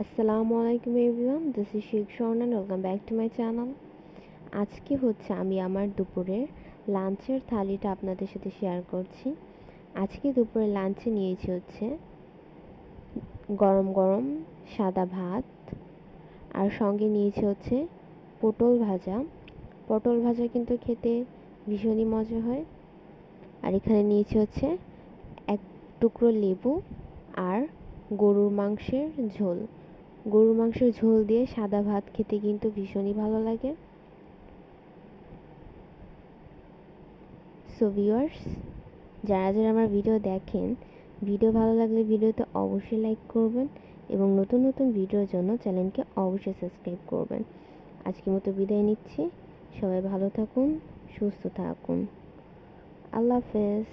আসসালামু আলাইকুম everyone, this is Sheikh স্বর্ণ and welcome back to my channel. আজকে হচ্ছে আমি আমার দুপুরের লাঞ্চের থালিটা আপনাদের সাথে শেয়ার করছি। আজকে দুপুরে লাঞ্চে নিয়েছি হচ্ছে গরম গরম সাদা ভাত, আর সঙ্গে নিয়েছি হচ্ছে পটল ভাজা। পটল ভাজা কিন্তু খেতে ভীষণই মজা হয়। আর এখানে নিয়েছি হচ্ছে এক টুকরো লেবু আর গরুর মাংসের ঝোল। গরুর মাংসের ঝোল দিয়ে সাদা ভাত খেতে কিন্তু ভীষণই ভালো লাগে। সো ভিউয়ার্স, যারা যারা আমার ভিডিও দেখেন, ভিডিও ভালো লাগলে ভিডিওতে অবশ্যই লাইক করবেন এবং নতুন নতুন ভিডিওর জন্য চ্যানেলকে অবশ্যই সাবস্ক্রাইব করবেন। আজকের মতো বিদায় নিচ্ছি। সবাই ভালো থাকুন, সুস্থ থাকুন। আল্লাহ হাফেজ।